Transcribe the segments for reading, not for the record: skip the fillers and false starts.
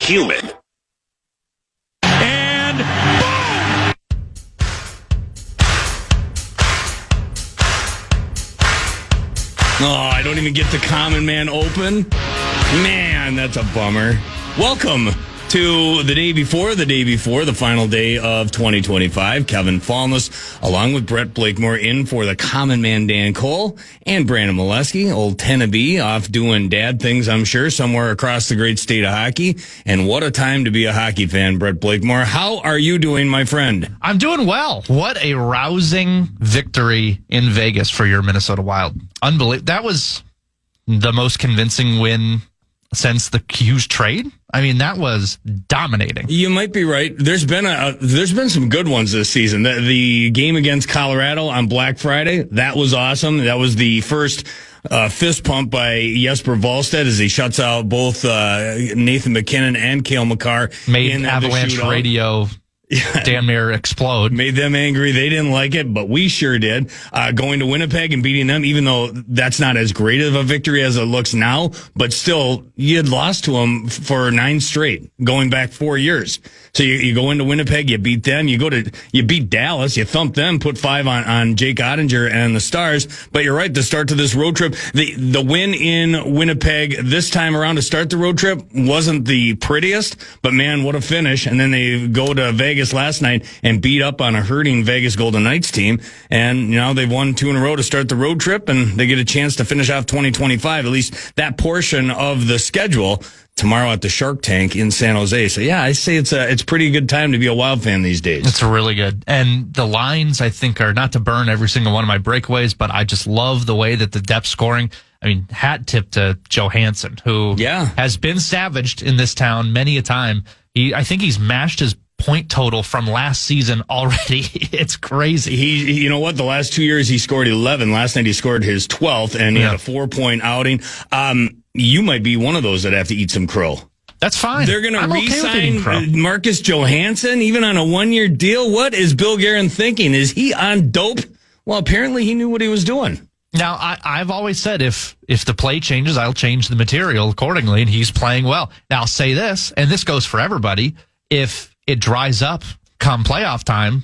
human. And boom! Oh, I don't even get the Common Man open. Man, that's a bummer. Welcome to the day before, the final day of 2025. Kevin Falness, along with Brett Blakemore, in for the Common Man Dan Cole and Brandon Molesky, old Tennessee, off doing dad things, I'm sure, somewhere across the great state of hockey. And what a time to be a hockey fan, Brett Blakemore. How are you doing, my friend? I'm doing well. What a rousing victory in Vegas for your Minnesota Wild. Unbelievable. That was the most convincing win since the Hughes trade. I mean, that was dominating. You might be right. There's been some good ones this season. The game against Colorado on Black Friday, that was awesome. That was the first fist pump by Jesper Wallstedt as he shuts out both Nathan McKinnon and Cale Makar. Made Avalanche radio damn near explode. Made them angry. They didn't like it, but we sure did. Going to Winnipeg and beating them, even though that's not as great of a victory as it looks now, but still, you had lost to them for 9 straight, going back 4 years. So you go into Winnipeg, you beat them, you beat Dallas, you thump them, put 5 on Jake Ottinger and the Stars. But you're right, the start to this road trip, the win in Winnipeg this time around to start the road trip wasn't the prettiest, but man, what a finish. And then they go to Vegas last night and beat up on a hurting Vegas Golden Knights team. And now they've won 2 in a row to start the road trip, and they get a chance to finish off 2025, at least that portion of the schedule, tomorrow at the Shark Tank in San Jose. So yeah, I say it's a pretty good time to be a Wild fan these days. It's really good. And the lines, I think, are not to burn every single one of my breakaways, but I just love the way that the depth scoring, I mean, hat tip to Johansson, who has been savaged in this town many a time. I think he's matched his point total from last season already. It's crazy. You know what? The last 2 years he scored 11. Last night he scored his 12th, and he had a 4-point outing. You might be one of those that have to eat some crow. That's fine. They're going to re-sign Marcus Johansson even on a 1-year deal. What is Bill Guerin thinking? Is he on dope? Well, apparently he knew what he was doing. Now, I've always said if the play changes, I'll change the material accordingly, and he's playing well. Now, I'll say this, and this goes for everybody, if it dries up come playoff time,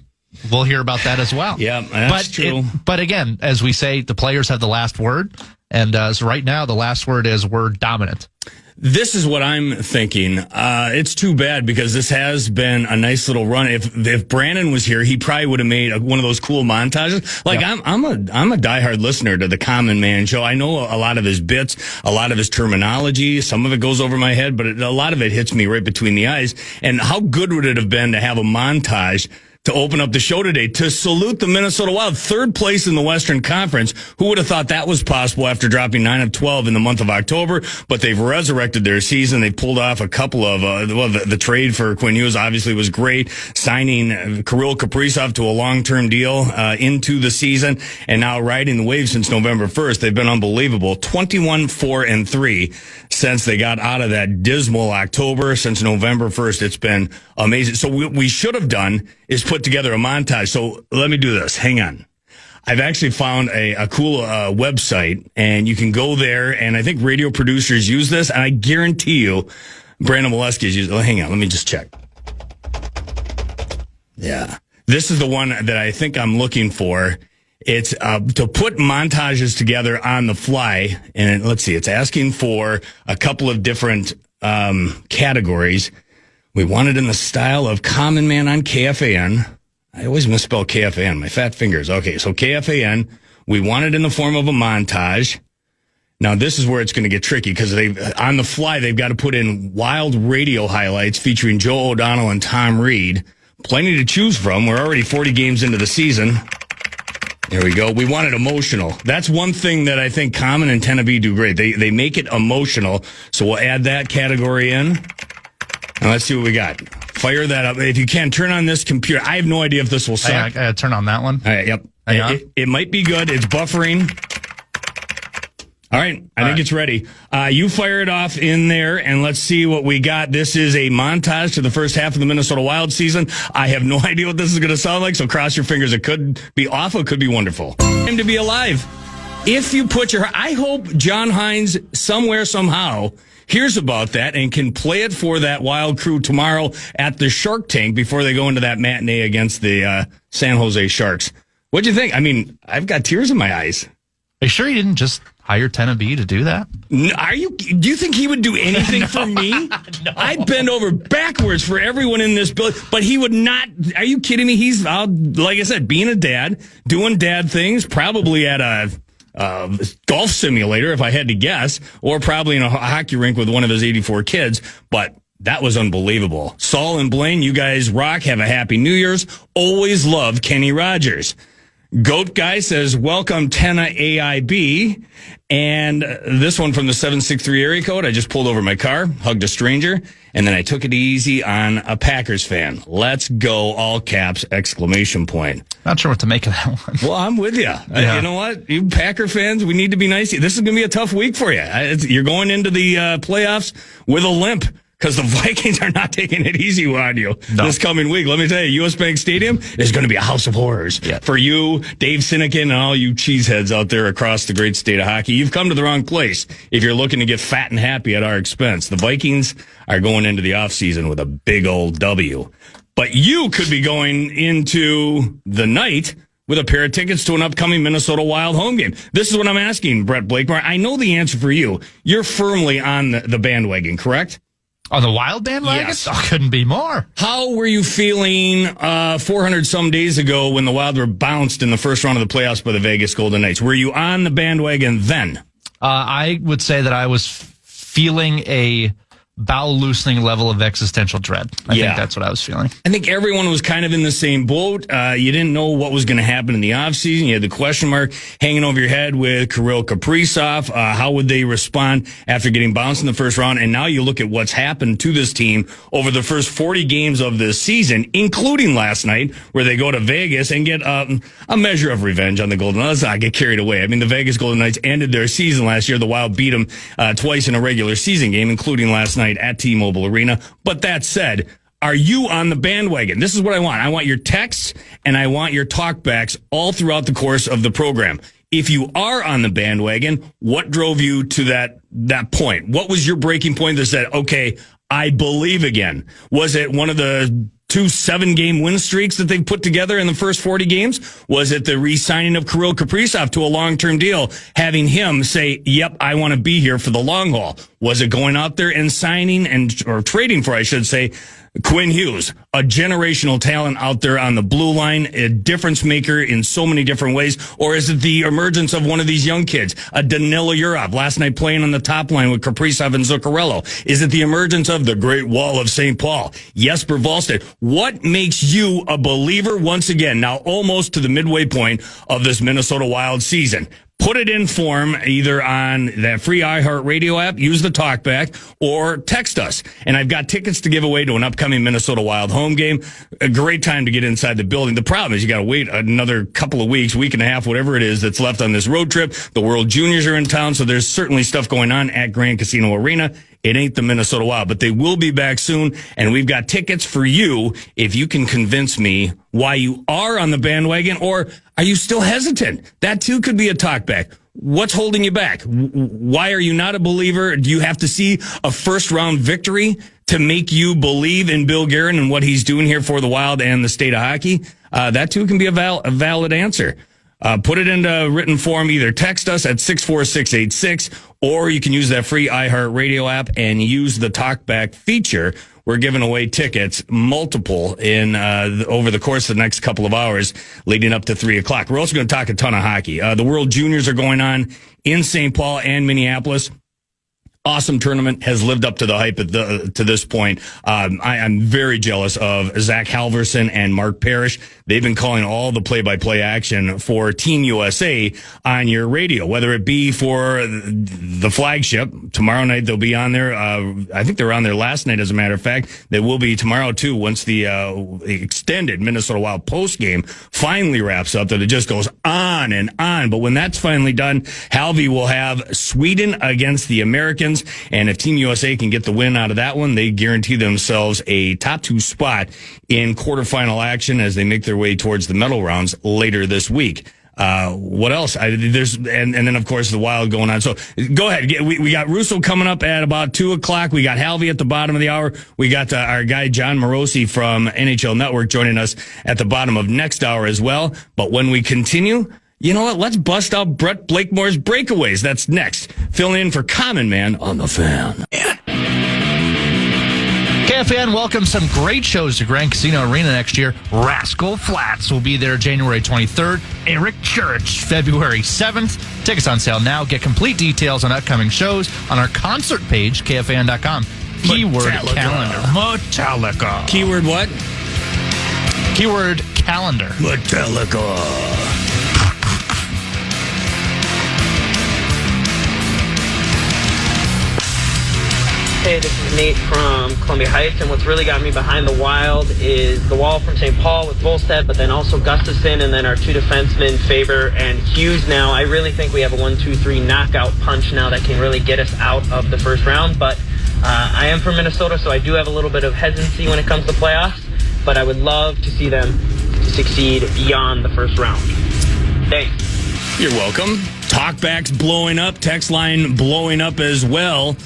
we'll hear about that as well. Yeah, that's true. But again, as we say, the players have the last word. And so right now, the last word is we're dominant. This is what I'm thinking. It's too bad because this has been a nice little run. If Brandon was here, he probably would have made one of those cool montages. Like I'm a diehard listener to the Common Man show. I know a lot of his bits, a lot of his terminology. Some of it goes over my head, but a lot of it hits me right between the eyes. And how good would it have been to have a montage to open up the show today to salute the Minnesota Wild, 3rd place in the Western Conference? Who would have thought that was possible after dropping 9 of 12 in the month of October? But they've resurrected their season. They pulled off a couple of, the trade for Quinn Hughes obviously was great. Signing Kirill Kaprizov to a long-term deal into the season, and now riding the wave since November 1st. They've been unbelievable. 21-4-3 since they got out of that dismal October. Since November 1st, it's been amazing. So what we should have done is put together a montage. So let me do this. Hang on. I've actually found a cool website, and you can go there, and I think radio producers use this, and I guarantee you Brandon Molesky is using it. Hang on. Let me just check. Yeah. This is the one that I think I'm looking for. It's to put montages together on the fly, and let's see, it's asking for a couple of different categories. We want it in the style of Common Man on KFAN. I always misspell KFAN, my fat fingers. Okay, so KFAN, we want it in the form of a montage. Now, this is where it's going to get tricky because on the fly, they've got to put in Wild radio highlights featuring Joe O'Donnell and Tom Reed. Plenty to choose from. We're already 40 games into the season. There we go. We want it emotional. That's one thing that I think Common and Tennessee do great. They make it emotional. So we'll add that category in. Now let's see what we got. Fire that up. If you can, turn on this computer. I have no idea if this will suck. I gotta turn on that one. All right, yep. It might be good. It's buffering. All right. I think it's ready. You fire it off in there, and let's see what we got. This is a montage to the first half of the Minnesota Wild season. I have no idea what this is going to sound like, so cross your fingers. It could be awful. It could be wonderful. Time to be alive. If you put I hope John Hines somewhere, somehow, hears about that and can play it for that Wild crew tomorrow at the Shark Tank before they go into that matinee against the San Jose Sharks. What'd you think? I mean, I've got tears in my eyes. Are you sure you didn't just hire Tenna B to do that? Do you think he would do anything for me? No. I'd bend over backwards for everyone in this building, but he would not. Are you kidding me? He's, like I said, being a dad, doing dad things, probably at a golf simulator, if I had to guess, or probably in a hockey rink with one of his 84 kids, but that was unbelievable. Saul and Blaine, you guys rock. Have a happy New Year's. Always loved Kenny Rogers. Goat Guy says, welcome Tenna AIB. And this one from the 763 area code. I just pulled over my car, hugged a stranger, and then I took it easy on a Packers fan. Let's go, all caps, exclamation point. Not sure what to make of that one. Well, I'm with you. Yeah. You know what? You Packer fans, we need to be nice. This is going to be a tough week for you. You're going into the playoffs with a limp. Because the Vikings are not taking it easy on you this coming week. Let me tell you, U.S. Bank Stadium is going to be a house of horrors for you, Dave Sinekin, and all you cheeseheads out there across the great state of hockey. You've come to the wrong place if you're looking to get fat and happy at our expense. The Vikings are going into the offseason with a big old W. But you could be going into the night with a pair of tickets to an upcoming Minnesota Wild home game. This is what I'm asking, Brett Blakemore. I know the answer for you. You're firmly on the bandwagon, correct? On the Wild bandwagon? Yes. Oh, couldn't be more. How were you feeling 400 some days ago when the Wild were bounced in the first round of the playoffs by the Vegas Golden Knights? Were you on the bandwagon then? I would say that I was feeling a bowel loosening level of existential dread. I think that's what I was feeling. I think everyone was kind of in the same boat. You didn't know what was going to happen in the offseason. You had the question mark hanging over your head with Kirill Kaprizov. How would they respond after getting bounced in the first round? And now you look at what's happened to this team over the first 40 games of this season, including last night, where they go to Vegas and get a measure of revenge on the Golden Knights. Let's not get carried away. I mean, the Vegas Golden Knights ended their season last year. The Wild beat them twice in a regular season game, including last night at T-Mobile Arena. But that said, are you on the bandwagon? This is what I want. I want your texts and I want your talkbacks all throughout the course of the program. If you are on the bandwagon, what drove you to that point? What was your breaking point that said, okay, I believe again? Was it one of the 2 7-game win streaks that they've put together in the first 40 games? Was it the re-signing of Kirill Kaprizov to a long-term deal, having him say, yep, I want to be here for the long haul? Was it going out there and signing or trading for, I should say, Quinn Hughes, a generational talent out there on the blue line, a difference maker in so many different ways? Or is it the emergence of one of these young kids, a Danila Urov, last night playing on the top line with Kaprizov and Zuccarello? Is it the emergence of the Great Wall of St. Paul, Jesper Wallstedt? What makes you a believer once again, now almost to the midway point of this Minnesota Wild season? Put it in form either on that free iHeartRadio app, use the talkback, or text us. And I've got tickets to give away to an upcoming Minnesota Wild home game. A great time to get inside the building. The problem is you got to wait another couple of weeks, week and a half, whatever it is that's left on this road trip. The World Juniors are in town, so there's certainly stuff going on at Grand Casino Arena. It ain't the Minnesota Wild, but they will be back soon, and we've got tickets for you if you can convince me why you are on the bandwagon, or are you still hesitant? That too could be a talkback. What's holding you back? Why are you not a believer? Do you have to see a first-round victory to make you believe in Bill Guerin and what he's doing here for the Wild and the state of hockey? That too can be a valid answer. Put it into written form. Either text us at 64686, or you can use that free iHeartRadio app and use the talkback feature. We're giving away tickets, multiple, in over the course of the next couple of hours leading up to 3 o'clock. We're also going to talk a ton of hockey. The World Juniors are going on in St. Paul and Minneapolis. Awesome tournament, has lived up to the hype to this point. I'm very jealous of Zach Halverson and Mark Parrish. They've been calling all the play-by-play action for Team USA on your radio, whether it be for the flagship. Tomorrow night they'll be on there. I think they were on there last night, as a matter of fact. They will be tomorrow, too, once the extended Minnesota Wild post-game finally wraps up, that it just goes on and on. But when that's finally done, Halvy will have Sweden against the Americans. And if Team USA can get the win out of that one, they guarantee themselves a top 2 spot in quarterfinal action as they make their way towards the medal rounds later this week. What else? And then of course the Wild going on. So go ahead. We got Russo coming up at about 2:00. We got Halvy at the bottom of the hour. We got our guy John Morosi from NHL Network joining us at the bottom of next hour as well. But when we continue, you know what? Let's bust out Brett Blakemore's Breakaways. That's next. Filling in for Common Man on the Fan. KFAN welcomes some great shows to Grand Casino Arena next year. Rascal Flatts will be there January 23rd. Eric Church, February 7th. Tickets on sale now. Get complete details on upcoming shows on our concert page, KFAN.com. Keyword calendar. Metallica. Keyword what? Keyword calendar. Metallica. Hey, this is Nate from Columbia Heights, and what's really got me behind the Wild is the wall from St. Paul with Volstead, but then also Gustafson, and then our two defensemen, Faber and Hughes now. I really think we have a 1-2-3 knockout punch now that can really get us out of the first round, but I am from Minnesota, so I do have a little bit of hesitancy when it comes to playoffs, but I would love to see them succeed beyond the first round. Thanks. You're welcome. Talkback's blowing up, text line blowing up as well.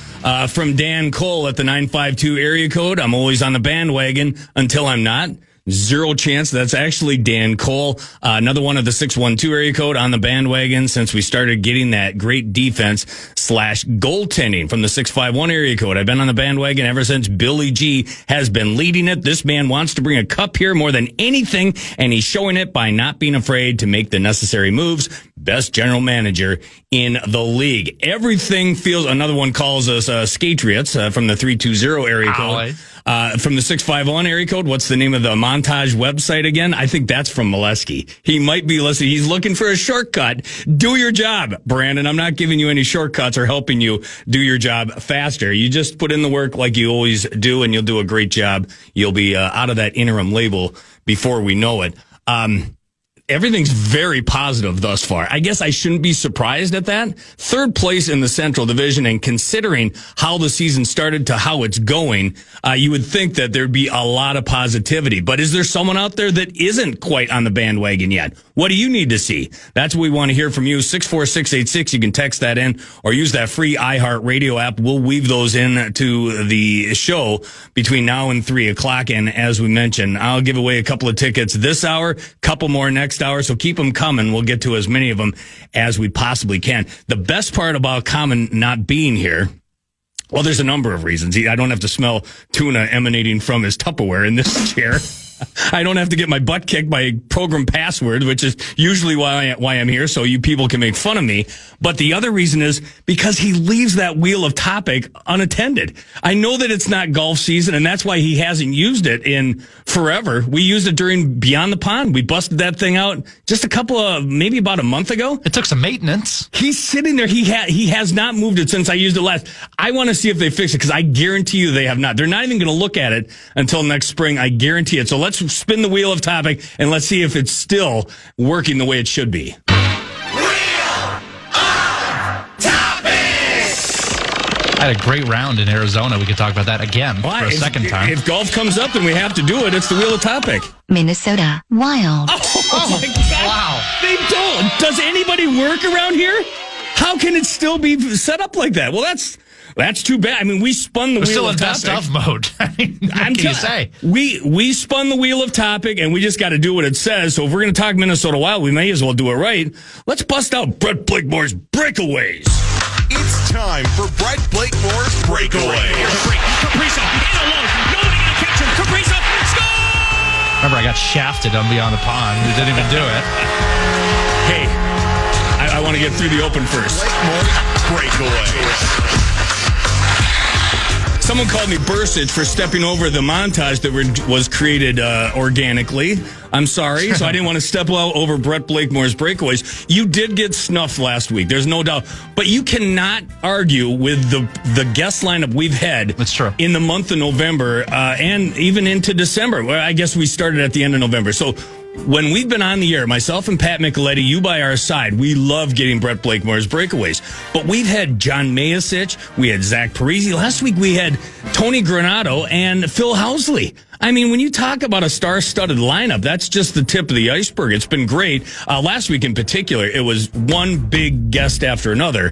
From Dan Cole at the 952 area code. I'm always on the bandwagon until I'm not. Zero chance. That's actually Dan Cole. Another one of the 612 area code on the bandwagon since we started getting that great defense / goaltending from the 651 area code. I've been on the bandwagon ever since Billy G has been leading it. This man wants to bring a cup here more than anything, and he's showing it by not being afraid to make the necessary moves. Best general manager in the league. Everything feels, another one calls us Skatriots from the 320 area code. From the 651 area code, what's the name of the Montage website again? I think that's from Molesky. He might be listening. He's looking for a shortcut. Do your job, Brandon. I'm not giving you any shortcuts or helping you do your job faster. You just put in the work like you always do, and you'll do a great job. You'll be out of that interim label before we know it. Everything's very positive thus far. I guess I shouldn't be surprised at that. Third place in the Central Division, and considering how the season started to how it's going, you would think that there'd be a lot of positivity. But is there someone out there that isn't quite on the bandwagon yet? What do you need to see? That's what we want to hear from you. 64686. You can text that in or use that free iHeartRadio app. We'll weave those in to the show between now and 3:00. And as we mentioned, I'll give away a couple of tickets this hour, couple more next hour. So keep them coming. We'll get to as many of them as we possibly can. The best part about Common not being here, well, there's a number of reasons. I don't have to smell tuna emanating from his Tupperware in this chair. I don't have to get my butt kicked by Progrum password, which is usually why I'm here, so you people can make fun of me. But the other reason is because he leaves that wheel of topic unattended. I know that it's not golf season, and that's why he hasn't used it in forever. We used it during Beyond the Pond. We busted that thing out just maybe about a month ago. It took some maintenance. He's sitting there. He has not moved it since I used it last. I want to see if they fix it, because I guarantee you they have not. They're not even going to look at it until next spring. I guarantee it. So let's spin the wheel of topic and let's see if it's still working the way it should be. I had a great round in Arizona. We could talk about that again for a second time. If golf comes up and we have to do it, it's the wheel of topic. Minnesota Wild. Oh my God. Wow. They don't. Does anybody work around here? How can it still be set up like that? Well, that's too bad. I mean, we spun the wheel of topic. Still in best of mode. I mean, what can you say? We spun the wheel of topic, and we just got to do what it says. So if we're going to talk Minnesota Wild, we may as well do it right. Let's bust out Brett Blakemore's Breakaways. It's time for Brett Blakemore's Breakaways. Kaprizov in alone. Nobody going to catch him. Kaprizov, score! Remember, I got shafted on Beyond the Pond. We didn't even do it. Hey, I want to get through the open first. Blakemore's Breakaways. Someone called me Bursage for stepping over the montage that was created organically. I'm sorry, so I didn't want to step over Brett Blakemore's Breakaways. You did get snuffed last week, there's no doubt. But you cannot argue with the guest lineup we've had. That's true. In the month of November and even into December. Well, I guess we started at the end of November. So when we've been on the air, myself and Pat Micheletti, you by our side, we love getting Brett Blakemore's breakaways. But we've had John Mayasich, we had Zach Parisi. Last week we had Tony Granato and Phil Housley. I mean, when you talk about a star-studded lineup, that's just the tip of the iceberg. It's been great. Last week in particular, it was one big guest after another.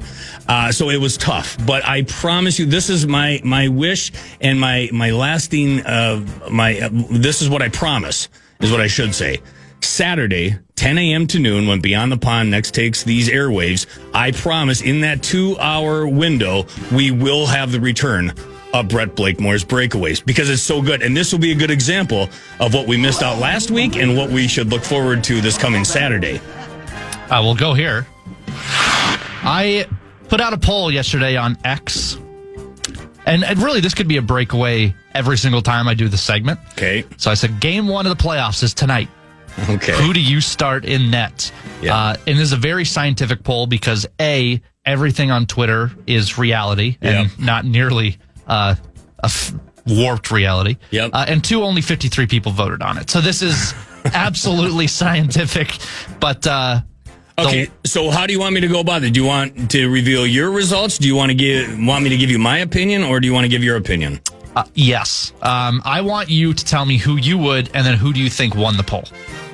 So it was tough. But I promise you, this is my wish and my lasting, this is what I promise, is what I should say. Saturday, 10 a.m. to noon, when Beyond the Pond next takes these airwaves, I promise in that 2-hour window, we will have the return of Brett Blakemore's breakaways, because it's so good. And this will be a good example of what we missed out last week and what we should look forward to this coming Saturday. We'll go here. I put out a poll yesterday on X, and really this could be a breakaway every single time I do the segment. Okay. So I said, game 1 of the playoffs is tonight. Okay. Who do you start in net? Yeah. And this is a very scientific poll because everything on Twitter is reality and not nearly warped reality. Yep. And 2, only 53 people voted on it. So this is absolutely scientific. But okay, so how do you want me to go about it? Do you want to reveal your results? Do you want me to give you my opinion, or do you want to give your opinion? Yes. I want you to tell me who you would, and then who do you think won the poll?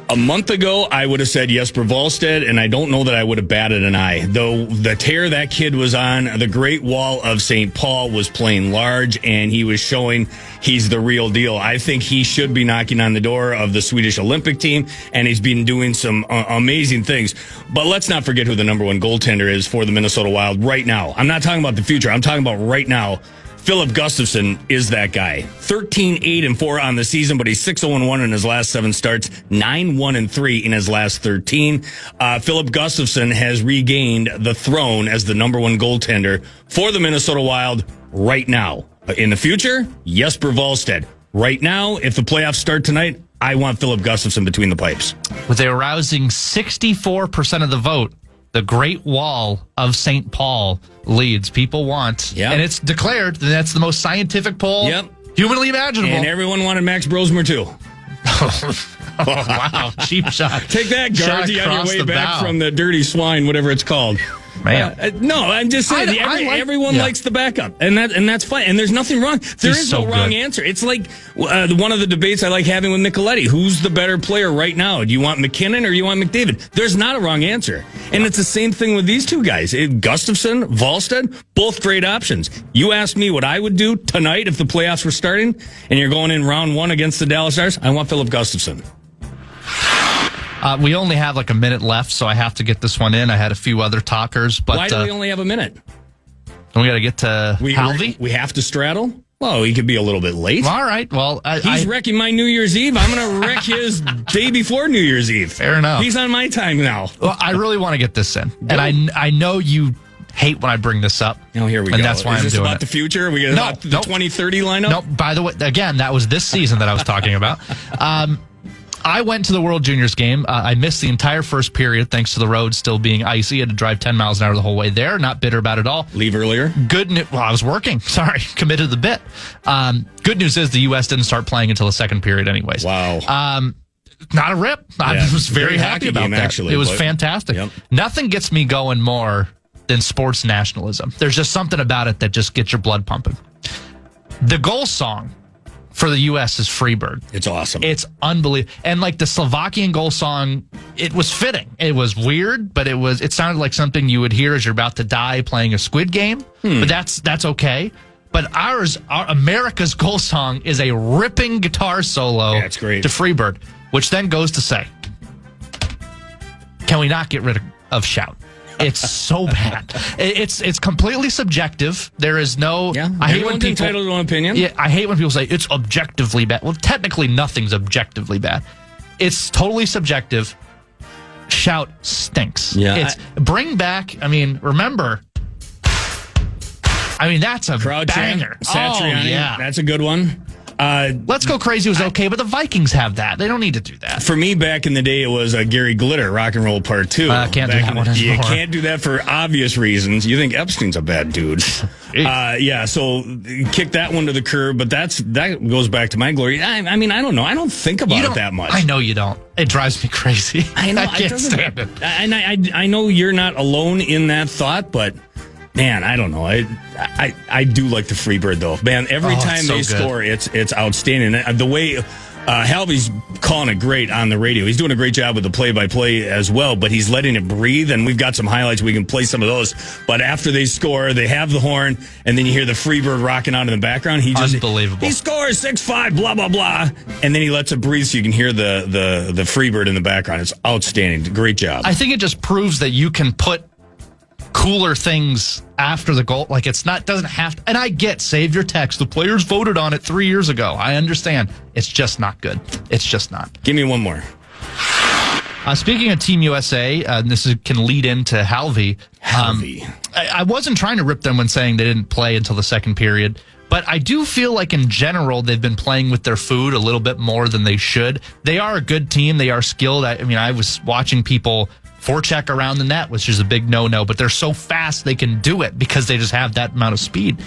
A month ago, I would have said Jesper Wallstedt, and I don't know that I would have batted an eye. Though the tear that kid was on, the Great Wall of St. Paul was playing large, and he was showing he's the real deal. I think he should be knocking on the door of the Swedish Olympic team, and he's been doing some amazing things. But let's not forget who the number one goaltender is for the Minnesota Wild right now. I'm not talking about the future. I'm talking about right now. Philip Gustafsson is that guy. 13-8-4 on the season, but he's 6-0-1 in his last 7 starts, 9-1-3 in his last 13. Philip Gustafsson has regained the throne as the number one goaltender for the Minnesota Wild right now. In the future, Jesper Wallstedt. Right now, if the playoffs start tonight, I want Philip Gustafsson between the pipes. With a rousing 64% of the vote, the Great Wall of St. Paul leads. People want, and it's declared that that's the most scientific poll humanly imaginable. And everyone wanted Max Brosmer, too. Oh, wow. Cheap shot. Take that, Guardsy, on your way back from the Dirty Swine, whatever it's called. Man. No, I'm just saying, everyone likes the backup, and that's fine. And there's nothing wrong. There is no wrong answer. It's like one of the debates I like having with Micheletti. Who's the better player right now? Do you want McKinnon or do you want McDavid? There's not a wrong answer. And it's the same thing with these two guys. Gustafsson, Wallstedt, both great options. You asked me what I would do tonight if the playoffs were starting, and you're going in round 1 against the Dallas Stars. I want Philip Gustafsson. We only have like a minute left, so I have to get this one in. I had a few other talkers, but why do we only have a minute? We got to get to Halvy. We have to straddle. Well, he could be a little bit late. All right. Well, he's wrecking my New Year's Eve. I'm going to wreck his day before New Year's Eve. Fair enough. He's on my time now. Well, I really want to get this in, and I know you hate when I bring this up. Oh, here we go. And that's why I'm doing it. Is this about the future? We got the 2030 lineup? No. By the way, again, that was this season that I was talking about. I went to the World Juniors game. I missed the entire first period thanks to the road still being icy. I had to drive 10 miles an hour the whole way there. Not bitter about it at all. Leave earlier? Good news. Well, I was working. Sorry. Committed to the bit. Good news is the U.S. didn't start playing until the second period anyways. Wow. Not a rip. I was very happy about that. Actually, it was fantastic. Yep. Nothing gets me going more than sports nationalism. There's just something about it that just gets your blood pumping. The goal song for the U.S. is Freebird. It's awesome. It's unbelievable. And like the Slovakian goal song, it was fitting. It was weird, but it sounded like something you would hear as you're about to die playing a Squid Game. But that's okay. But our America's goal song is a ripping guitar solo that's great. To Freebird, which then goes to say, can we not get rid of Shout? It's so bad. It's completely subjective. There is no. Yeah, I hate when people entitled to an opinion. Yeah, I hate when people say it's objectively bad. Well, technically, nothing's objectively bad. It's totally subjective. Shout stinks. Yeah, bring back. I mean, remember. I mean, that's a crowd banger. Chant, Satriani, yeah, that's a good one. Let's Go Crazy was okay, but the Vikings have that. They don't need to do that. For me, back in the day, it was Gary Glitter, Rock and Roll Part 2. Can't do that one anymore. You can't do that for obvious reasons. You think Epstein's a bad dude. So kick that one to the curb, but that goes back to my glory. I mean, I don't know. I don't think about it that much. I know you don't. It drives me crazy. I know. I can't stand it. And I know you're not alone in that thought, but man, I don't know. I do like the Freebird though. Man, every time they score, it's outstanding. The way Halvy's calling it great on the radio. He's doing a great job with the play-by-play as well, but he's letting it breathe, and we've got some highlights. We can play some of those. But after they score, they have the horn, and then you hear the Freebird rocking out in the background. Unbelievable. He scores 6-5, blah, blah, blah, and then he lets it breathe so you can hear the Freebird in the background. It's outstanding. Great job. I think it just proves that you can put cooler things after the goal. Like, doesn't have to. And I get, save your text. The players voted on it 3 years ago. I understand. It's just not good. It's just not. Give me one more. Speaking of Team USA, this can lead into Halvy. I wasn't trying to rip them when saying they didn't play until the second period, but I do feel like in general they've been playing with their food a little bit more than they should. They are a good team. They are skilled. I was watching people forecheck around the net, which is a big no-no, but they're so fast they can do it because they just have that amount of speed.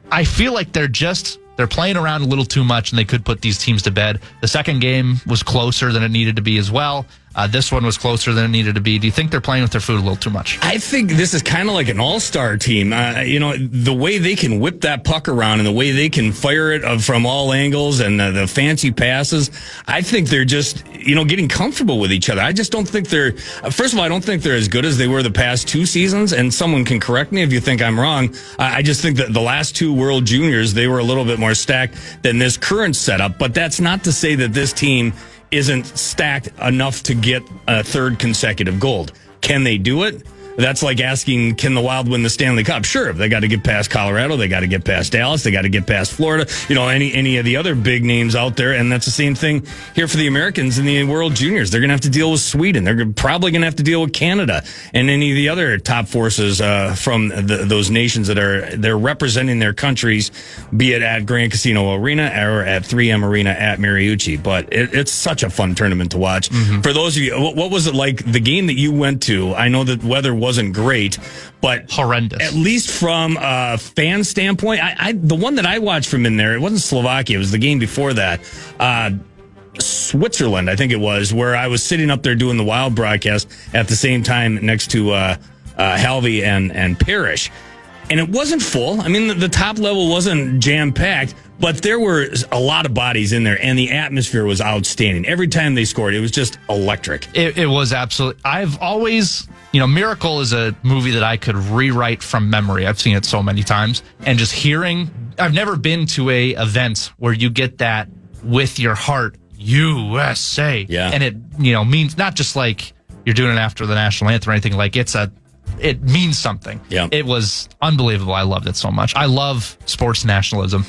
I feel like they're playing around a little too much, and they could put these teams to bed. The second game was closer than it needed to be as well. This one was closer than it needed to be. Do you think they're playing with their food a little too much? I think this is kind of like an all-star team. The way they can whip that puck around and the way they can fire it from all angles and the fancy passes, I think they're just, getting comfortable with each other. I just don't think first of all, I don't think they're as good as they were the past two seasons, and someone can correct me if you think I'm wrong. I just think that the last two World Juniors, they were a little bit more stacked than this current setup, but that's not to say that this team isn't stacked enough to get a third consecutive gold. Can they do it? That's like asking, can the Wild win the Stanley Cup? Sure, they got to get past Colorado, they got to get past Dallas, they got to get past Florida, any of the other big names out there, and that's the same thing here for the Americans in the World Juniors. They're going to have to deal with Sweden. They're probably going to have to deal with Canada and any of the other top forces from those nations that they're representing their countries, be it at Grand Casino Arena or at 3M Arena at Mariucci. But it's such a fun tournament to watch. Mm-hmm. For those of you, what was it like, the game that you went to? I know that weather wasn't great, but horrendous. At least from a fan standpoint, the one that I watched from in there, it wasn't Slovakia, it was the game before that. Switzerland, I think it was, where I was sitting up there doing the Wild broadcast at the same time next to Halvy and Parrish. And it wasn't full. I mean, the top level wasn't jam-packed, but there were a lot of bodies in there, and the atmosphere was outstanding. Every time they scored, it was just electric. It was absolutely. I've always, Miracle is a movie that I could rewrite from memory. I've seen it so many times, and just hearing, I've never been to a event where you get that with your heart, USA. Yeah. And it, means not just like you're doing it after the national anthem or anything, like it means something. Yeah. It was unbelievable. I loved it so much. I love sports nationalism.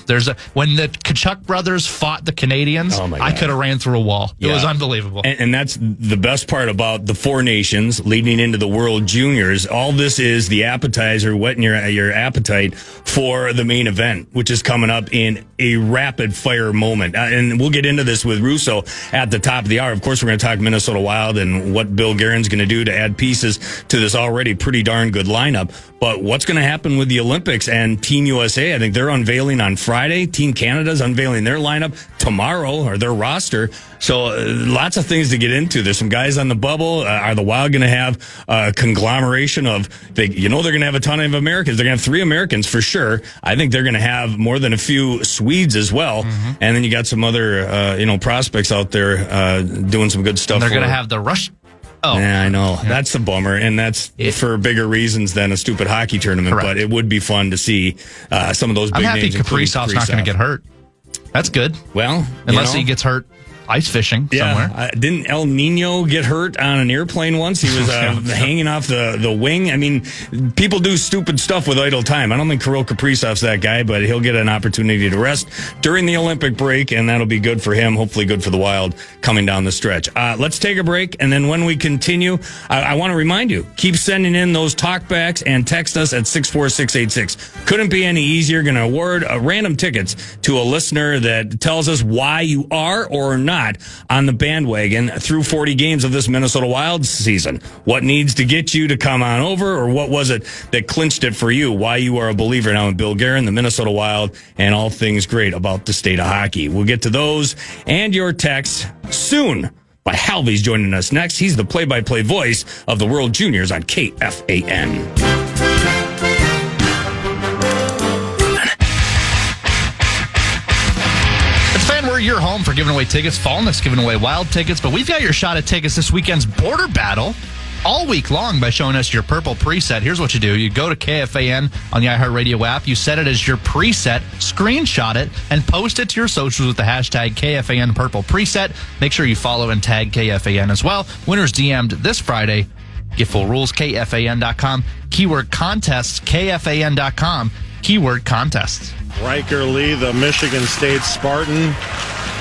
When the Kachuk brothers fought the Canadians, I could have ran through a wall. It was unbelievable. And that's the best part about the four nations leading into the World Juniors. All this is the appetizer, whetting your appetite for the main event, which is coming up in a rapid fire moment. And we'll get into this with Russo at the top of the hour. Of course, we're going to talk Minnesota Wild and what Bill Guerin's going to do to add pieces to this already pretty darn good lineup. But what's going to happen with the Olympics and Team USA? I think they're unveiling on Friday. Team Canada's unveiling their lineup tomorrow, or their roster. So lots of things to get into. There's some guys on the bubble. Are the Wild going to have a conglomeration of, they're going to have a ton of Americans. They're going to have 3 Americans for sure. I think they're going to have more than a few Swedes as well. Mm-hmm. And then you got some other, prospects out there doing some good stuff. And they're going to have the Rush. Oh, yeah, I know. Yeah. That's the bummer, and that's for bigger reasons than a stupid hockey tournament. Correct. But it would be fun to see some of those big names. I'm happy Kaprizov's not going to get hurt. That's good. Well, unless he gets hurt ice fishing somewhere. Didn't El Nino get hurt on an airplane once? He was hanging off the wing. I mean, people do stupid stuff with idle time. I don't think Kirill Kaprizov's that guy, but he'll get an opportunity to rest during the Olympic break, and that'll be good for him, hopefully good for the Wild coming down the stretch. Let's take a break, and then when we continue, I want to remind you, keep sending in those talkbacks and text us at 64686. Couldn't be any easier. Going to award random tickets to a listener that tells us why you are or are not on the bandwagon through 40 games of this Minnesota Wild season. What needs to get you to come on over, or what was it that clinched it for you? Why you are a believer now in Bill Guerin, the Minnesota Wild, and all things great about the state of hockey. We'll get to those and your texts soon. By Halvy's joining us next. He's the play-by-play voice of the World Juniors on KFAN. We're your home for giving away tickets. Falness giving away Wild tickets, but we've got your shot at tickets this weekend's border battle all week long by showing us your purple preset. Here's what you do. You go to KFAN on the iHeartRadio app. You set it as your preset, screenshot it, and post it to your socials with the hashtag KFAN purple preset. Make sure you follow and tag KFAN as well. Winners DM'd this Friday. Get full rules, KFAN.com. Keyword contests, KFAN.com. Keyword contests. Riker Lee, the Michigan State Spartan,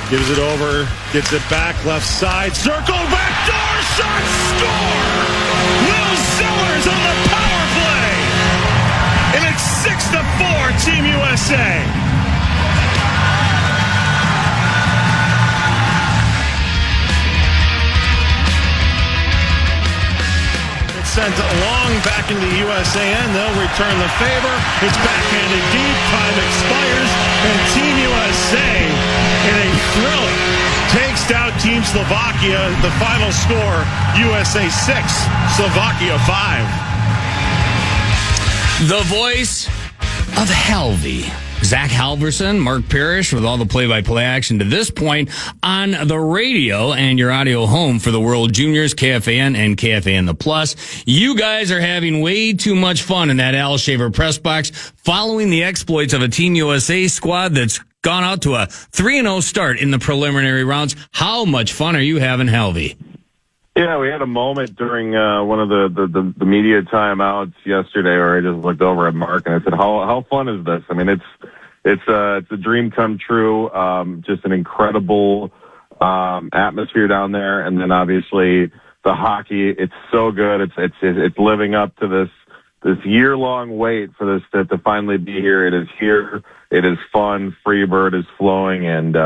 gives it over, gets it back, left side, circle, backdoor shot, score! Will Zellers on the power play! And it's 6-4, Team USA! Sent long back into USAN. They'll return the favor. It's backhanded deep. Time expires. And Team USA, in a thriller, takes down Team Slovakia. The final score, USA 6, Slovakia 5. The voice of Halvy. Zach Halverson, Mark Parrish with all the play-by-play action to this point on the radio and your audio home for the World Juniors, KFAN and KFAN The Plus. You guys are having way too much fun in that Al Shaver press box following the exploits of a Team USA squad that's gone out to a 3-0 start in the preliminary rounds. How much fun are you having, Halvy? Yeah, we had a moment during one of the media timeouts yesterday where I just looked over at Mark and I said, "How fun is this?" I mean, it's a dream come true. Just an incredible atmosphere down there, and then obviously the hockey. It's so good. It's living up to this year-long wait for this to finally be here. It is here. It is fun. Freebird is flowing, and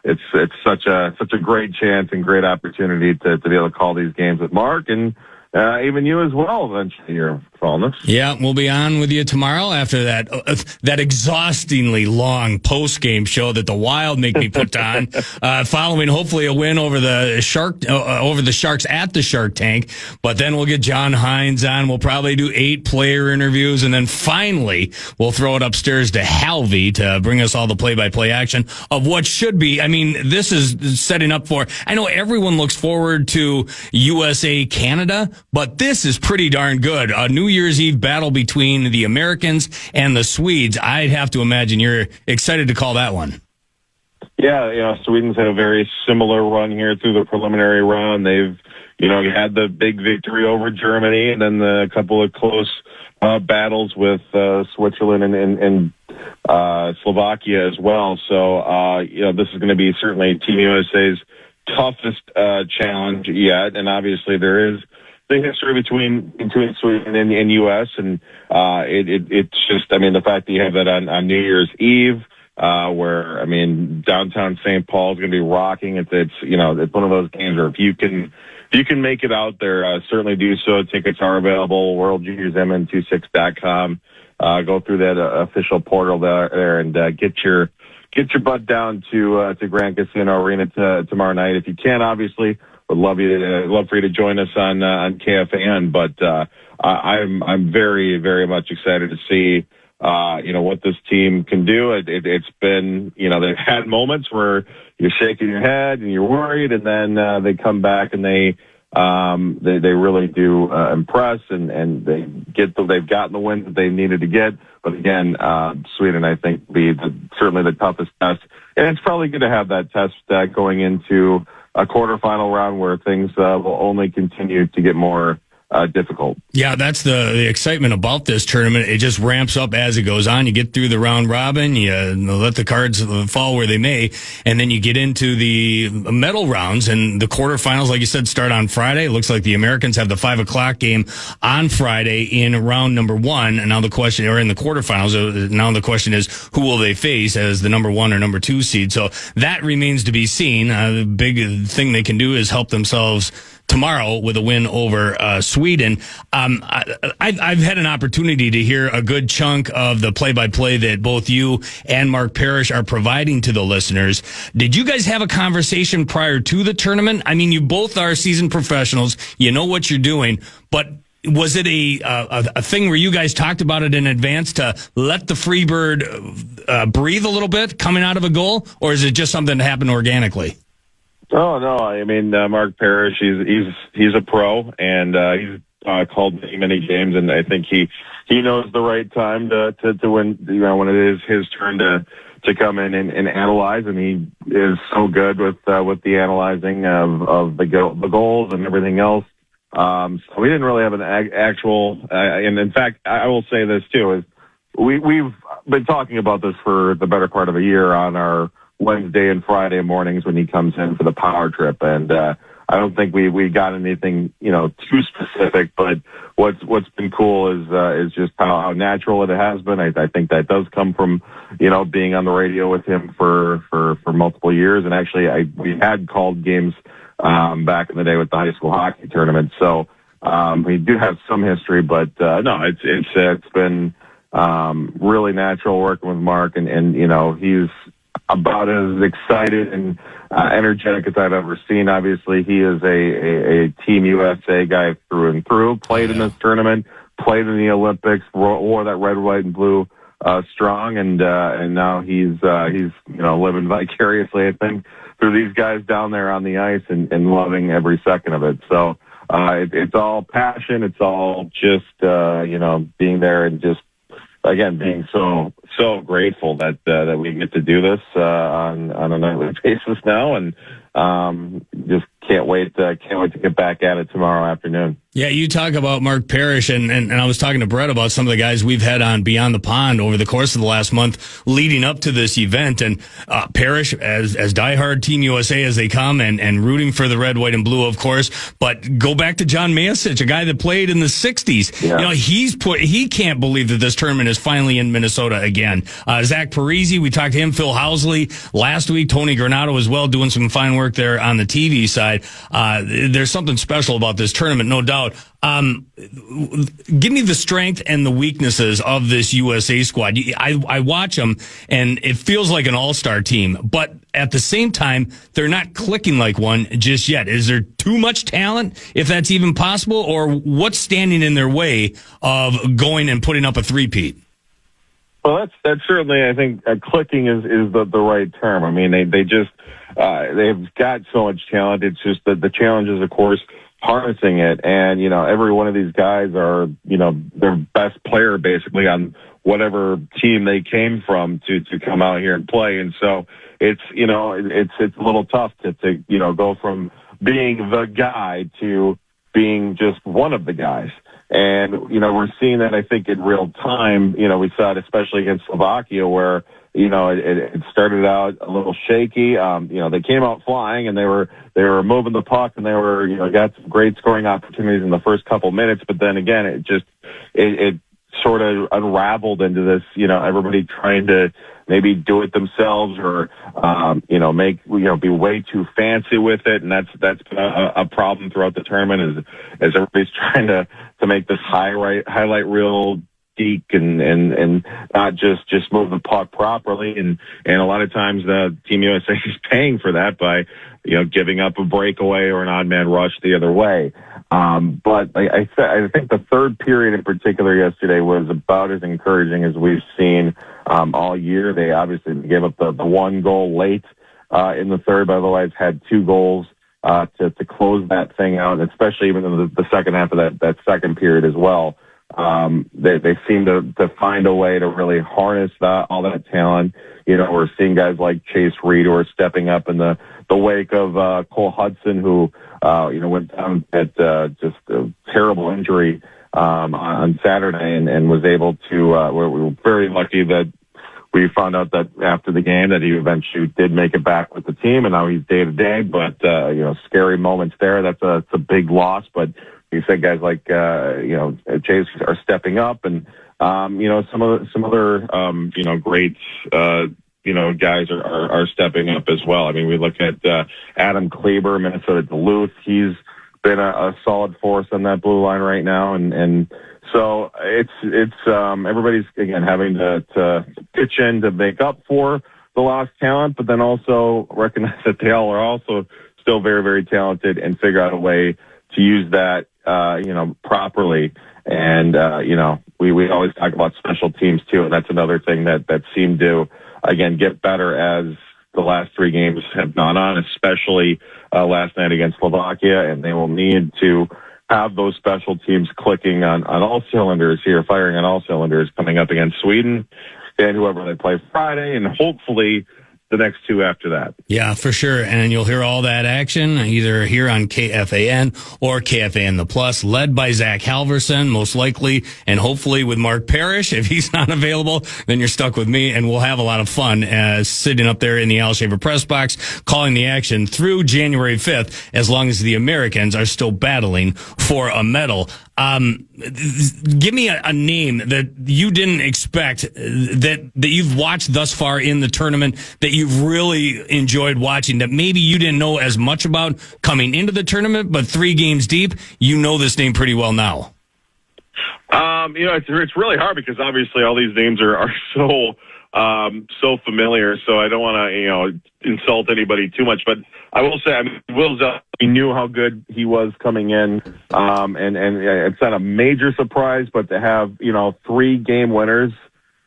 it's such a great chance and great opportunity to be able to call these games with Mark and even you as well eventually here, Falness. Yeah, we'll be on with you tomorrow after that exhaustingly long post-game show that the Wild make me put on, following hopefully a win over the Sharks at the Shark Tank. But then we'll get John Hines on. We'll probably do 8 player interviews, and then finally we'll throw it upstairs to Halvy to bring us all the play-by-play action of what should be. I mean, this is setting up for, I know everyone looks forward to USA Canada, but this is pretty darn good. A New Year's Eve battle between the Americans and the Swedes. I'd have to imagine you're excited to call that one. Yeah, Sweden's had a very similar run here through the preliminary round. They've, had the big victory over Germany and then a couple of close battles with Switzerland and Slovakia as well. So, this is going to be certainly Team USA's toughest challenge yet. And obviously there is the history between Sweden and U.S. and it's just, the fact that you have that on New Year's Eve, where downtown St. Paul is going to be rocking. It's one of those games where if you can make it out there, certainly do so. Tickets are available. WorldJuniorsMN26.com. Go through that official portal there and get your butt down to Grand Casino Arena tomorrow night if you can. Obviously, would love for you to join us on KFAN. But I'm very, very much excited to see what this team can do. It's been they've had moments where you're shaking your head and you're worried, and then they come back and they They really do impress, and they've gotten the wins that they needed to get. But again, Sweden, I think, be certainly the toughest test, and it's probably good to have that test going into a quarterfinal round where things will only continue to get more difficult. Yeah, that's the excitement about this tournament. It just ramps up as it goes on. You get through the round robin, you let the cards fall where they may, and then you get into the medal rounds, and the quarterfinals, like you said, start on Friday. It looks like the Americans have the 5:00 game on Friday in round number 1, and now the question, or in the quarterfinals, now the question is, who will they face as the number 1 or number 2 seed? So that remains to be seen. The big thing they can do is help themselves tomorrow with a win over Sweden. I've had an opportunity to hear a good chunk of the play-by-play that both you and Mark Parrish are providing to the listeners. Did you guys have a conversation prior to the tournament? I mean, you both are seasoned professionals. You know what you're doing, but was it a thing where you guys talked about it in advance to let the Freebird breathe a little bit coming out of a goal, or is it just something that happened organically? Oh no! I mean, Mark Parrish, he's a pro, and he's called many games, and I think he knows the right time to win. You know, when it is his turn to come in and analyze, and he is so good with the analyzing of the goals and everything else. So we didn't really have an actual. And in fact, I will say this too: is we've been talking about this for the better part of a year on our Wednesday and Friday mornings when he comes in for the power trip, and I don't think we got anything too specific. But what's been cool is just how natural it has been. I think that does come from being on the radio with him for multiple years, and actually we had called games back in the day with the high school hockey tournament, so we do have some history. But no, it's been really natural working with Mark, and he's about as excited and energetic as I've ever seen. Obviously, he is a Team USA guy through and through, played in this tournament, played in the Olympics, wore that red, white, and blue strong, and now he's living vicariously, I think, through these guys down there on the ice and loving every second of it. So it's all passion. It's all just, being there and just, again, being so grateful that we get to do this on a nightly basis now, and just can't wait to get back at it tomorrow afternoon. Yeah, you talk about Mark Parrish, and I was talking to Brett about some of the guys we've had on Beyond the Pond over the course of the last month leading up to this event. And Parrish, as diehard Team USA as they come, and rooting for the red, white, and blue, of course. But go back to John Mayasich, a guy that played in the 60s. Yeah. He can't believe that this tournament is finally in Minnesota again. Zach Parisi, we talked to him, Phil Housley last week, Tony Granato as well, doing some fine work there on the TV side. There's something special about this tournament, no doubt. Give me the strength and the weaknesses of this USA squad. I watch them, and it feels like an all-star team, but at the same time, they're not clicking like one just yet. Is there too much talent, if that's even possible, or what's standing in their way of going and putting up a three-peat? Well, that's certainly, I think, clicking is the right term. I mean, they've got so much talent. It's just that the challenge is, of course, harnessing it. And, every one of these guys are, their best player basically on whatever team they came from to come out here and play. And so it's a little tough to go from being the guy to being just one of the guys. And, we're seeing that, I think, in real time. We saw it especially against Slovakia where, it started out a little shaky. They came out flying and they were moving the puck and they were, got some great scoring opportunities in the first couple minutes. But then again, it sort of unraveled into this, everybody trying to maybe do it themselves or, be way too fancy with it. And that's been a problem throughout the tournament as everybody's trying to make this highlight reel geek and not just move the puck properly. And a lot of times the Team USA is paying for that by, giving up a breakaway or an odd man rush the other way. But I think the third period in particular yesterday was about as encouraging as we've seen all year. They obviously gave up the one goal late in the third, but otherwise had two goals to close that thing out, especially even in the second half of that second period as well. They seem to find a way to really harness all that talent. We're seeing guys like Chase Reed who are stepping up in the wake of Cole Hudson, who went down at just a terrible injury on Saturday and was able to. We were very lucky that we found out that after the game that he eventually did make it back with the team, and now he's day to day. But scary moments there. That's a big loss. But you said guys like Chase are stepping up, and some other great guys are stepping up as well. I mean, we look at Adam Kleber, Minnesota Duluth. He's been a solid force on that blue line right now, and so it's everybody's again having to pitch in to make up for the lost talent, but then also recognize that they all are also still very, very talented and figure out a way to use that properly. And we always talk about special teams too, and that's another thing that seemed to again get better as the last three games have gone on, especially last night against Slovakia, and they will need to have those special teams clicking on all cylinders here, firing on all cylinders coming up against Sweden and whoever they play Friday, and hopefully the next two after that. Yeah, for sure. And you'll hear all that action either here on KFAN or KFAN The Plus, led by Zach Halverson, most likely, and hopefully with Mark Parrish. If he's not available, then you're stuck with me, and we'll have a lot of fun sitting up there in the Al Shaver press box, calling the action through January 5th, as long as the Americans are still battling for a medal. Give me a name that you didn't expect that you've watched thus far in the tournament that you've really enjoyed watching, that maybe you didn't know as much about coming into the tournament, but 3 games deep, you know this name pretty well now. It's really hard because obviously all these names are so familiar, so I don't want to insult anybody too much, but I will say, Will Zeller, we knew how good he was coming in, and it's not a major surprise, but to have 3 game winners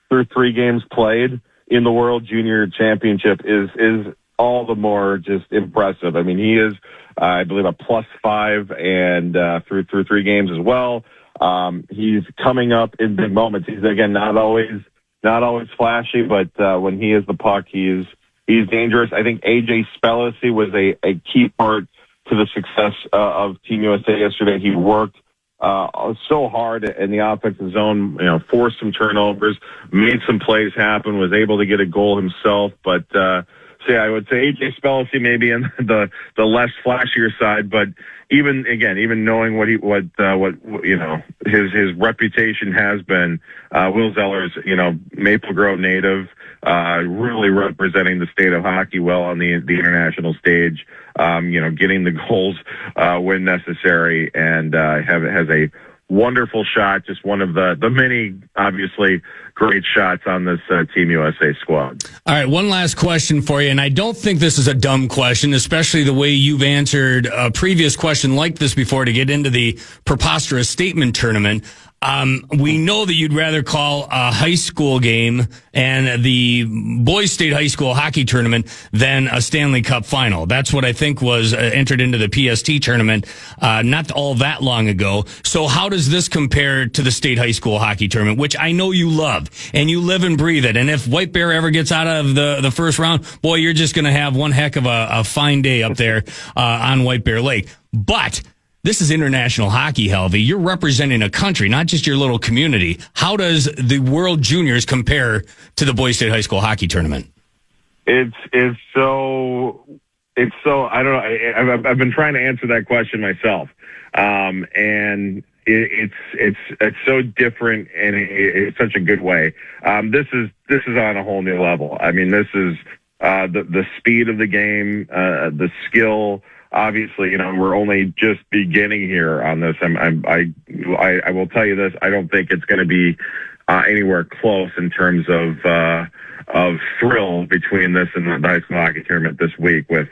through 3 games played in the World Junior Championship is all the more just impressive. I mean, he is, I believe, a +5 and through 3 games as well. He's coming up in big moments. He's again not always flashy, but when he is the puck, he's dangerous. I think AJ Spellacy was a key part to the success of Team USA yesterday. He worked so hard in the offensive zone, forced some turnovers, made some plays happen, was able to get a goal himself. But I would say AJ Spellacy maybe in the less flashier side, but even knowing what his reputation has been, Will Zeller's Maple Grove native, really representing the state of hockey well on the international stage, getting the goals when necessary, and has a wonderful shot, just one of the many, obviously, great shots on this Team USA squad. All right, one last question for you, and I don't think this is a dumb question, especially the way you've answered a previous question like this before to get into the preposterous statement tournament. We know that you'd rather call a high school game and the boys state high school hockey tournament than a Stanley Cup final. That's what I think was entered into the PST tournament not all that long ago. So how does this compare to the state high school hockey tournament, which I know you love and you live and breathe it? And if White Bear ever gets out of the first round, boy, you're just going to have one heck of a fine day up there on White Bear Lake. But this is international hockey, Halvy. You're representing a country, not just your little community. How does the World Juniors compare to the Boys State High School hockey tournament? It's so I don't know. I've been trying to answer that question myself, and it's so different and it's such a good way. This is on a whole new level. I mean, this is the speed of the game, the skill. Obviously, we're only just beginning here on this. I will tell you this. I don't think it's going to be anywhere close in terms of thrill between this and the high school hockey tournament this week with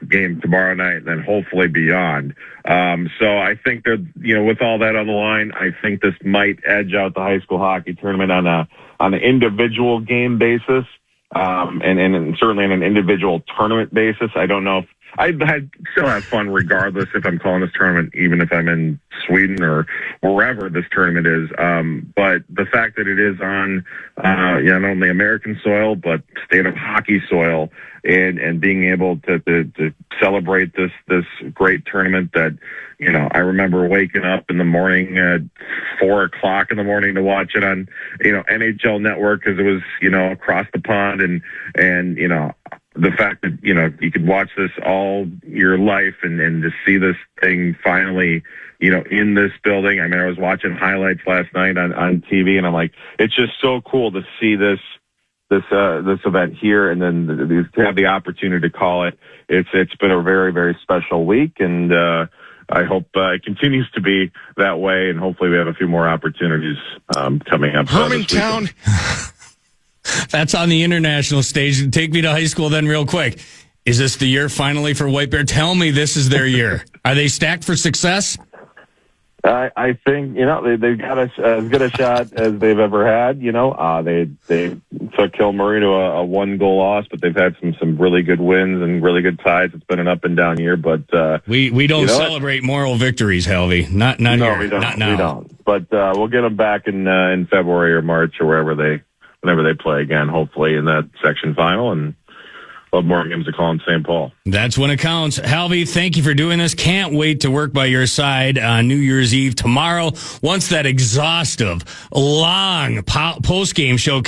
game tomorrow night and then hopefully beyond. So I think that, with all that on the line, I think this might edge out the high school hockey tournament on an individual game basis. And certainly on an individual tournament basis. I don't know if I still have fun regardless if I'm calling this tournament, even if I'm in Sweden or wherever this tournament is. But the fact that it is on, not only American soil, but state of hockey soil, and being able to celebrate this great tournament that, I remember waking up in the morning at 4:00 in the morning to watch it on, NHL Network, because it was, across the pond, and the fact that, you could watch this all your life and to see this thing finally, in this building. I mean, I was watching highlights last night on TV, and I'm like, it's just so cool to see this event here, and then to have the opportunity to call it. It's been a very, very special week, and I hope it continues to be that way, and hopefully we have a few more opportunities coming up. Hermantown. That's on the international stage. Take me to high school then real quick. Is this the year finally for White Bear? Tell me this is their year. Are they stacked for success? I think, they've got as good a shot as they've ever had. They took Kilmurray to a 1-goal loss, but they've had some really good wins and really good ties. It's been an up and down year, but we don't celebrate moral victories, Halvy. Not no, here. We don't. Not now. We don't. But we'll get them back in February or March or whenever they play again, hopefully in that section final, and love more games to call in St. Paul. That's when it counts. Halvy, thank you for doing this. Can't wait to work by your side on New Year's Eve tomorrow. Once that exhaustive, long post-game show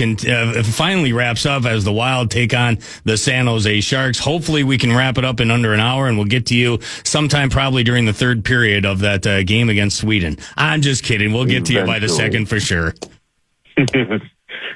finally wraps up as the Wild take on the San Jose Sharks. Hopefully we can wrap it up in under an hour, and we'll get to you sometime probably during the third period of that game against Sweden. I'm just kidding. We'll get to you by the second for sure.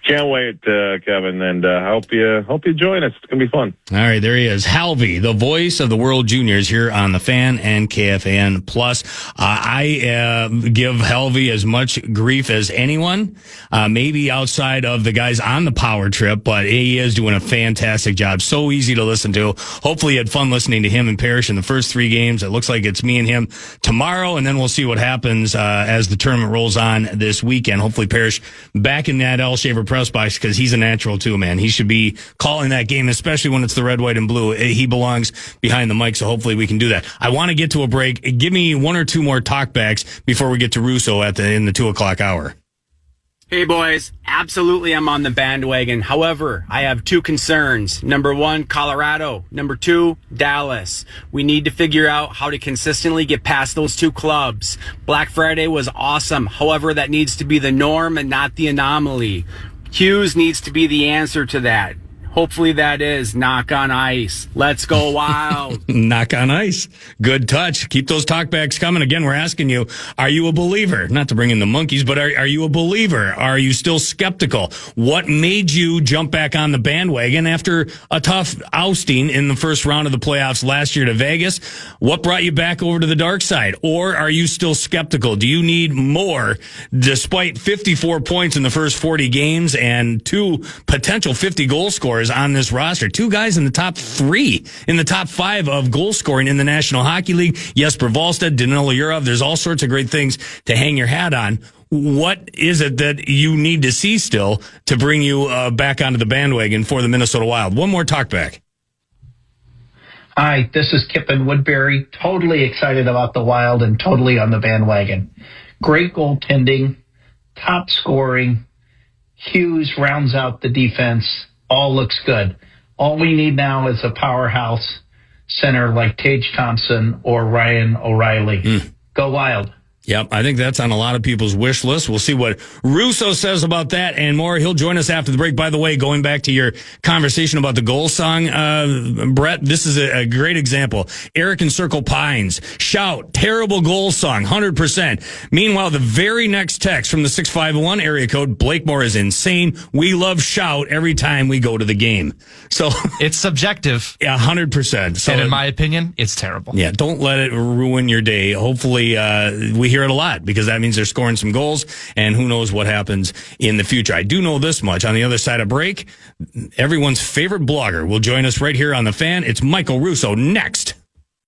Can't wait, Kevin, and hope you join us. It's going to be fun. All right, there he is. Halvy, the voice of the World Juniors here on the Fan and KFAN Plus. I give Halvy as much grief as anyone, maybe outside of the guys on the power trip, but he is doing a fantastic job. So easy to listen to. Hopefully you had fun listening to him and Parrish in the first 3 games. It looks like it's me and him tomorrow, and then we'll see what happens as the tournament rolls on this weekend. Hopefully Parrish back in that L. Shaver press box, because he's a natural too, man. He should be calling that game, especially when it's the red, white, and blue. He belongs behind the mic, so hopefully we can do that. I want to get to a break. Give me 1 or 2 more talkbacks before we get to Russo in the 2:00 hour. Hey boys, absolutely I'm on the bandwagon. However, I have 2 concerns. Number 1, Colorado. Number 2, Dallas. We need to figure out how to consistently get past those 2 clubs. Black Friday was awesome. However, that needs to be the norm and not the anomaly. Hughes needs to be the answer to that. Hopefully that is knock on ice. Let's go Wild. Knock on ice. Good touch. Keep those talkbacks coming. Again, we're asking you, are you a believer? Not to bring in the monkeys, but are you a believer? Are you still skeptical? What made you jump back on the bandwagon after a tough ousting in the first round of the playoffs last year to Vegas? What brought you back over to the dark side? Or are you still skeptical? Do you need more despite 54 points in the first 40 games and 2 potential 50 goal scorers on this roster? 2 guys in the top 3, in the top 5 of goal scoring in the National Hockey League. Jesper Wallstedt, Danilo Urov. There's all sorts of great things to hang your hat on. What is it that you need to see still to bring you back onto the bandwagon for the Minnesota Wild? One more talkback. Hi, this is Kip in Woodbury. Totally excited about the Wild and totally on the bandwagon. Great goaltending, top scoring. Hughes rounds out the defense. All looks good. All we need now is a powerhouse center like Tage Thompson or Ryan O'Reilly. Go Wild. Yep, I think that's on a lot of people's wish list. We'll see what Russo says about that and more. He'll join us after the break. By the way, going back to your conversation about the goal song, Brett, this is a great example. Eric in Circle Pines, shout, terrible goal song, 100%. Meanwhile, the very next text from the 651 area code, Blakemore is insane. We love shout every time we go to the game. So it's subjective. Yeah, 100%. So, and in my opinion, it's terrible. Yeah, don't let it ruin your day. Hopefully, we hear it a lot because that means they're scoring some goals, and who knows what happens in the future. I do know this much. On the other side of break, everyone's favorite blogger will join us right here on The Fan. It's Michael Russo next.